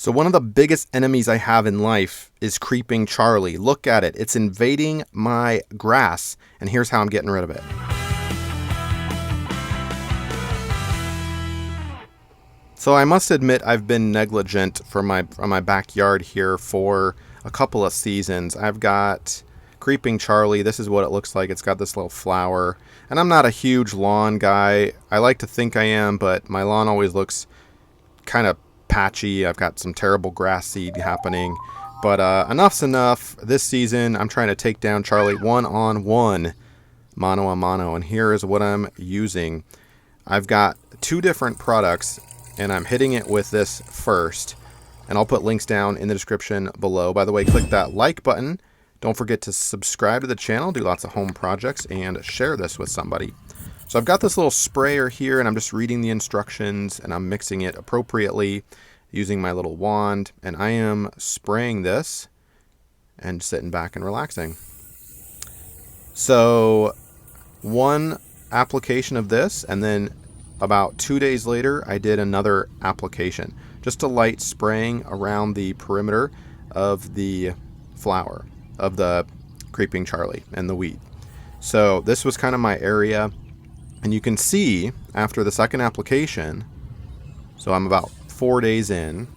So one of the biggest enemies I have in life is Creeping Charlie. Look at it. It's invading my grass, and here's how I'm getting rid of it. So I must admit I've been negligent for my backyard here for a couple of seasons. I've got Creeping Charlie. This is what it looks like. It's got this little flower. And I'm not a huge lawn guy. I like to think I am, but my lawn always looks kind of patchy. I've got some terrible grass seed happening. But enough's enough. This season I'm trying to take down Charlie one-on-one, mano-a-mano. And here is what I'm using. I've got two different products, and I'm hitting it with this first. And I'll put links down in the description below. By the way, click that like button. Don't forget to subscribe to the channel, do lots of home projects, and share this with somebody. So I've got this little sprayer here, and I'm just reading the instructions, and I'm mixing it appropriately using my little wand. And I am spraying this and sitting back and relaxing. So one application of this, and then about 2 days later, I did another application. Just a light spraying around the perimeter of the flower of the Creeping Charlie and the weed. So this was kind of my area. And you can see after the second application, so I'm about 4 days in,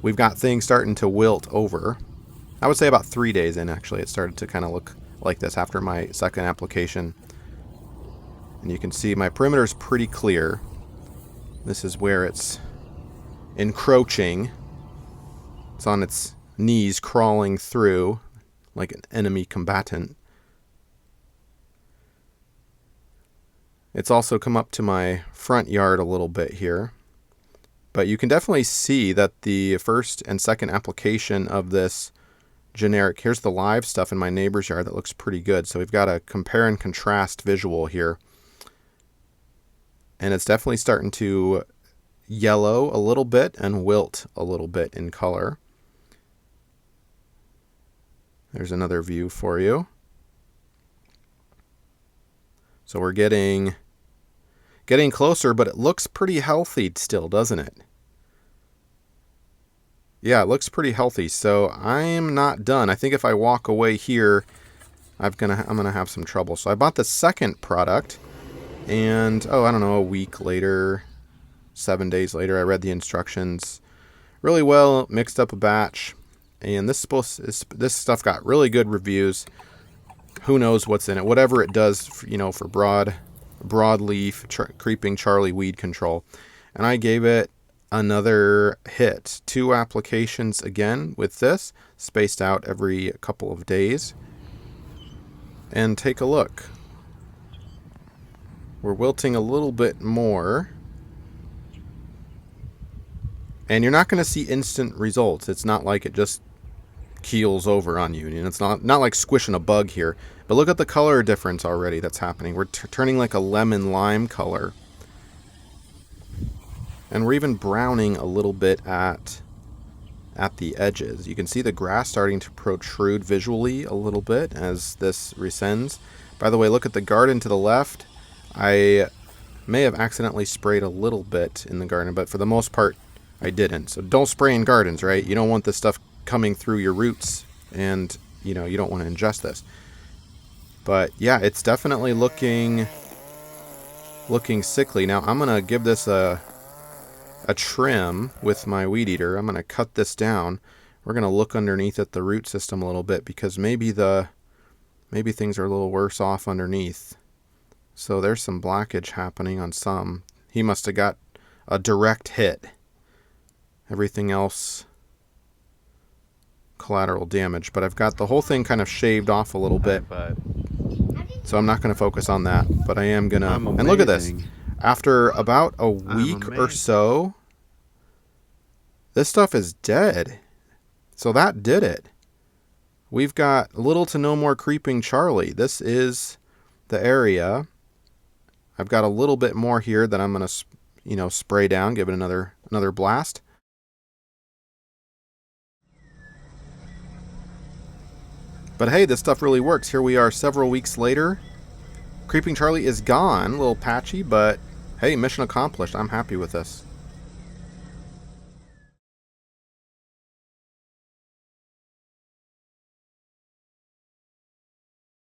we've got things starting to wilt over. I would say about 3 days in, actually, it started to kind of look like this after my second application. And you can see my perimeter is pretty clear. This is where it's encroaching. It's on its knees crawling through like an enemy combatant. It's also come up to my front yard a little bit here. But you can definitely see that the first and second application of this generic, here's the live stuff in my neighbor's yard that looks pretty good. So we've got a compare and contrast visual here. And it's definitely starting to yellow a little bit and wilt a little bit in color. There's another view for you. So we're getting closer, but it looks pretty healthy still, doesn't it? Yeah, it looks pretty healthy. So I'm not done. I think if I walk away here, I'm gonna have some trouble. So I bought the second product, and I don't know, a week later, 7 days later, I read the instructions really well, mixed up a batch, and this stuff got really good reviews. Who knows what's in it? Whatever it does, for broadleaf, Creeping Charlie weed control. And I gave it another hit. 2 applications again with this, spaced out every couple of days. And take a look. We're wilting a little bit more. And you're not going to see instant results. It's not like it just keels over on you. And it's not like squishing a bug here. But look at the color difference already that's happening. We're turning like a lemon lime color. And we're even browning a little bit at the edges. You can see the grass starting to protrude visually a little bit as this rescinds. By the way, look at the garden to the left. I may have accidentally sprayed a little bit in the garden, but for the most part, I didn't. So don't spray in gardens, right? You don't want this stuff coming through your roots, and you don't want to ingest this. But yeah, it's definitely looking sickly. Now I'm gonna give this a trim with my weed eater. I'm gonna cut this down. We're gonna look underneath at the root system a little bit, because maybe things are a little worse off underneath. So there's some blackage happening on some. He must have got a direct hit. Everything else, collateral damage. But I've got the whole thing kind of shaved off a little bit. So I'm not going to focus on that. But I am going to... And look at this. After about a week or so, this stuff is dead. So that did it. We've got little to no more Creeping Charlie. This is the area. I've got a little bit more here that I'm going to, spray down, give it another blast. But hey, this stuff really works. Here we are several weeks later. Creeping Charlie is gone. A little patchy, but hey, mission accomplished. I'm happy with this.